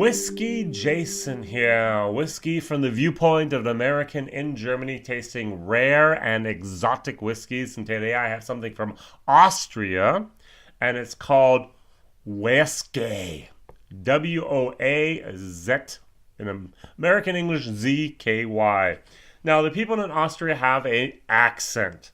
WhiskyJason here. Whiskey from the viewpoint of an American in Germany tasting rare and exotic whiskeys. And today I have something from Austria and it's called Woazy. W-O-A-Z in American English Z-K-Y. Now the people in Austria have an accent.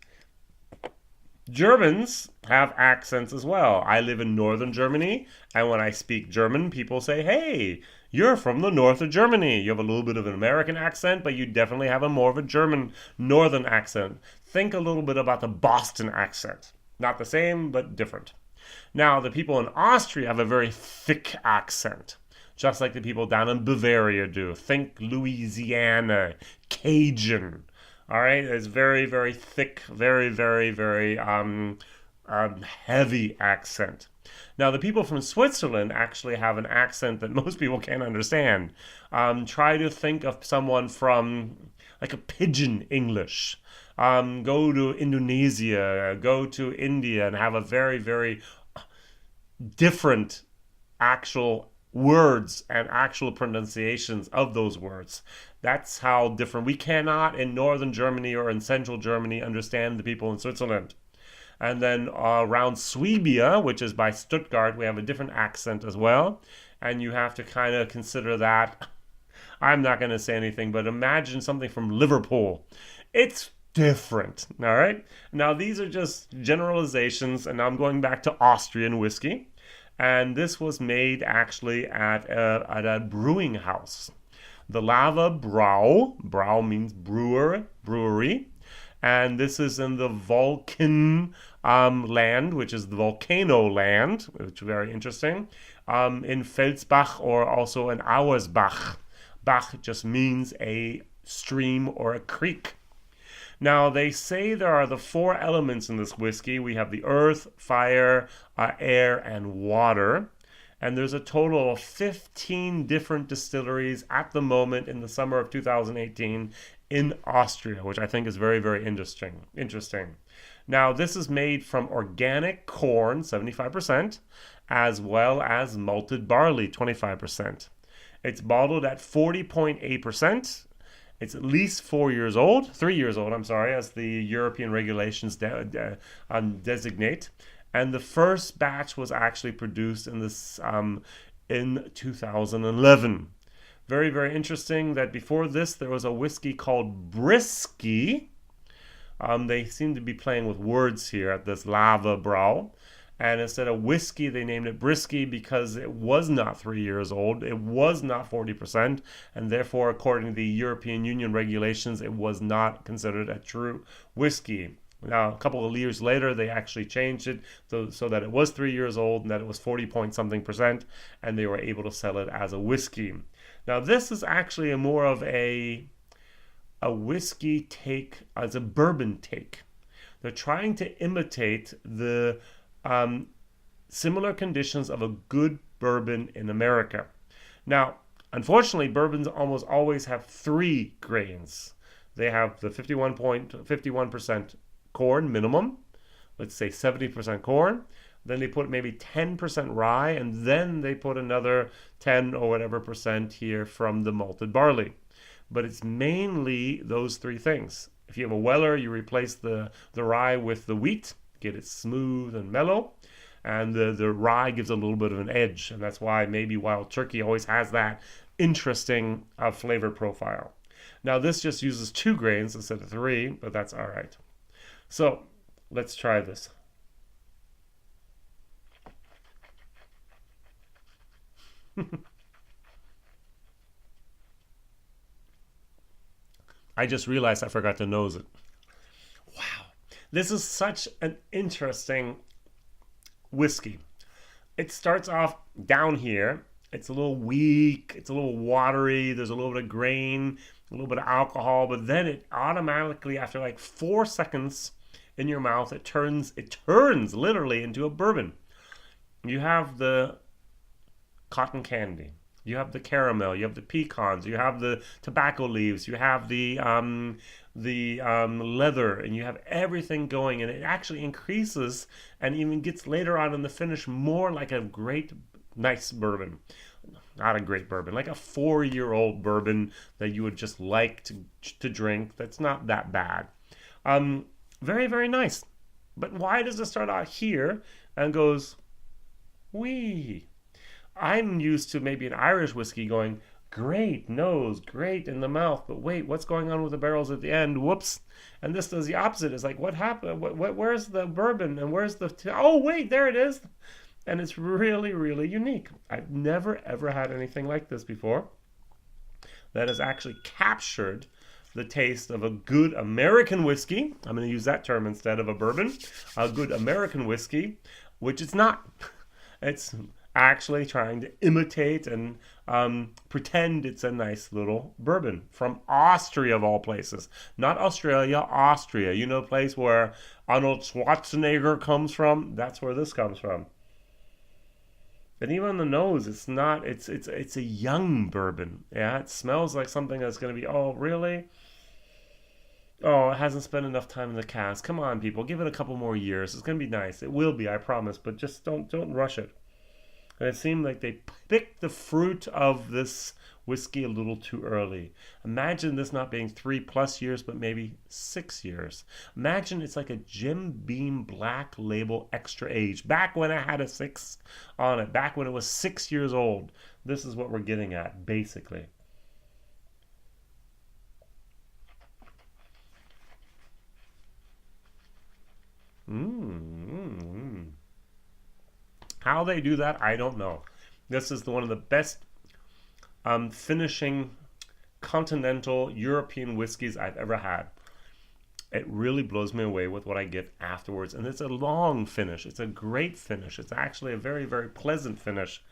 Germans have accents as well. I live in northern Germany, and when I speak German, people say, hey, you're from the north of Germany. You have a little bit of an American accent, but you definitely have a more of a German northern accent. Think a little bit about the Boston accent. Not the same, but different. Now, the people in Austria have a very thick accent, just like the people down in Bavaria do. Think Louisiana, Cajun. All right, it's very, very thick, very, very, very heavy accent. Now, the people from Switzerland actually have an accent that most people can't understand. Try to think of someone from like a pidgin English. Go to Indonesia, go to India, and have a very, very different actual words and actual pronunciations of those words. That's how different. We cannot in northern Germany or in central Germany understand the people in Switzerland. And then around Swabia, which is by Stuttgart, we have a different accent as well. And you have to kind of consider that. I'm not going to say anything, but imagine something from Liverpool. It's different, all right? Now, these are just generalizations, and now I'm going back to Austrian whiskey. And this was made actually at a brewing house. The Lava Bräu. Bräu means brewery. And this is in the Vulcan land, which is the volcano land, which is very interesting. In Felsbach or also in Auersbach. Bach just means a stream or a creek. Now, they say there are the four elements in this whiskey. We have the earth, fire, air, and water. And there's a total of 15 different distilleries at the moment in the summer of 2018 in Austria, which I think is very, very interesting. Now, this is made from organic corn, 75%, as well as malted barley, 25%. It's bottled at 40.8%. It's at least 3 years old, as the European regulations designate. And the first batch was actually produced in 2011. Very, very interesting that before this, there was a whiskey called Brisky. They seem to be playing with words here at this Lava Bräu. And instead of whiskey, they named it Brisky because it was not 3 years old. It was not 40%. And therefore, according to the European Union regulations, it was not considered a true whiskey. Now, a couple of years later, they actually changed it so that it was 3 years old and that it was 40 point something percent. And they were able to sell it as a whiskey. Now, this is actually more of a whiskey take as a bourbon take. They're trying to imitate the similar conditions of a good bourbon in America. Now, unfortunately, bourbons almost always have three grains. They have the 51% corn minimum, let's say 70% corn. Then they put maybe 10% rye, and then they put another 10 or whatever percent here from the malted barley. But it's mainly those three things. If you have a Weller, you replace the rye with the wheat, get it smooth and mellow, and the rye gives a little bit of an edge, and that's why maybe Wild Turkey always has that interesting flavor profile. Now this just uses 2 grains instead of 3, but that's all right. So let's try this. I just realized I forgot to nose it. Wow. This is such an interesting whiskey. It starts off down here. It's a little weak. It's a little watery. There's a little bit of grain, a little bit of alcohol, but then it automatically, after like 4 seconds in your mouth, it turns literally into a bourbon. You have the cotton candy. You have the caramel, you have the pecans, you have the tobacco leaves, you have the leather, and you have everything going, and it actually increases and even gets later on in the finish more like a great, nice bourbon. not a great bourbon, like a 4-year-old bourbon that you would just like to drink. That's not that bad. Very, very nice. But why does it start out here and goes, wee? I'm used to maybe an Irish whiskey going, great nose, great in the mouth, but wait, what's going on with the barrels at the end? Whoops. And this does the opposite. It's like, what happened? Where's the bourbon? And where's the... oh, wait, there it is. And it's really, really unique. I've never, ever had anything like this before that has actually captured the taste of a good American whiskey. I'm going to use that term instead of a bourbon. A good American whiskey, which it's not. It's actually trying to imitate and pretend it's a nice little bourbon from Austria, of all places. Not Australia, Austria. You know, a place where Arnold Schwarzenegger comes from? That's where this comes from. And even on the nose, it's not, it's a young bourbon. Yeah, it smells like something that's going to be, oh, really? Oh, it hasn't spent enough time in the cask. Come on, people, give it a couple more years. It's going to be nice. It will be, I promise, but just don't rush it. And it seemed like they picked the fruit of this whiskey a little too early. Imagine this not being 3+ years, but maybe 6 years. Imagine it's like a Jim Beam Black Label Extra Age. Back when I had a 6 on it, back when it was 6 years old. This is what we're getting at, basically. How they do that, I don't know. This is one of the best finishing continental European whiskeys I've ever had. It really blows me away with what I get afterwards. And it's a long finish. It's a great finish. It's actually a very, very pleasant finish.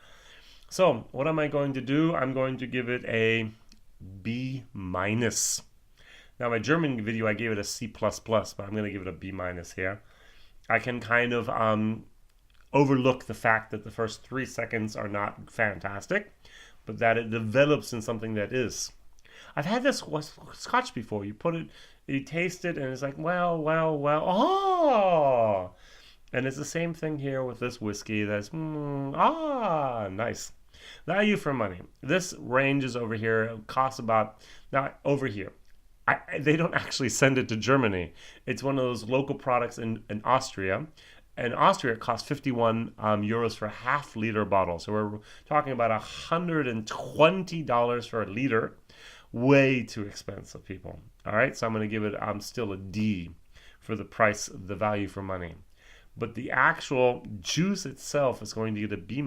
So what am I going to do? I'm going to give it a B-. Now, my German video, I gave it a C++, but I'm going to give it a B- here. I can kind of overlook the fact that the first 3 seconds are not fantastic, but that it develops in something that is. I've had this scotch before. You put it, you taste it, and it's like, well, oh! And it's the same thing here with this whiskey. That's, nice. Value for money. This ranges over here. It costs about, now over here. They don't actually send it to Germany. It's one of those local products in Austria. In Austria, it costs 51 euros for a half-liter bottle. So we're talking about $120 for a liter. Way too expensive, people. All right, so I'm going to give it still a D for the price, the value for money. But the actual juice itself is going to get a B-.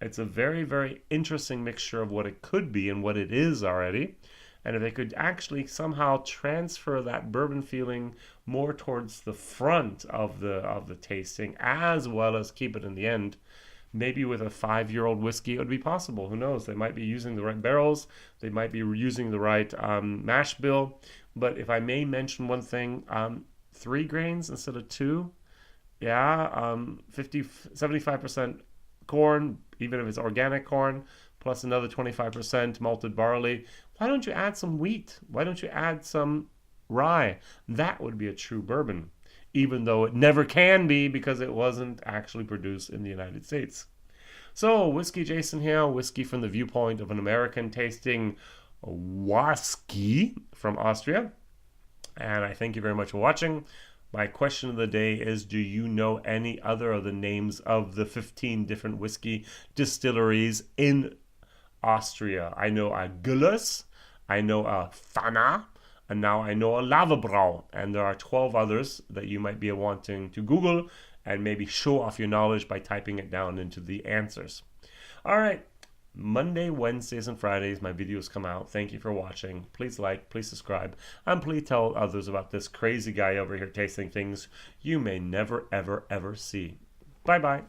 It's a very, very interesting mixture of what it could be and what it is already. And if they could actually somehow transfer that bourbon feeling more towards the front of the tasting, as well as keep it in the end, maybe with a 5-year-old whiskey, it would be possible. Who knows? They might be using the right barrels. They might be using the right mash bill. But if I may mention one thing, 3 grains instead of 2. Yeah, 75% corn, even if it's organic corn, plus another 25% malted barley. Why don't you add some wheat? Why don't you add some rye? That would be a true bourbon, even though it never can be because it wasn't actually produced in the United States. So, WhiskyJason here, whiskey from the viewpoint of an American tasting Woazy from Austria. And I thank you very much for watching. My question of the day is, do you know any other of the names of the 15 different whiskey distilleries in Austria? I know a Gullers, I know a Fana, and now I know a Lavebräu. And there are 12 others that you might be wanting to Google and maybe show off your knowledge by typing it down into the answers. All right. Monday, Wednesdays, and Fridays, my videos come out. Thank you for watching. Please like, please subscribe, and please tell others about this crazy guy over here tasting things you may never, ever, ever see. Bye-bye.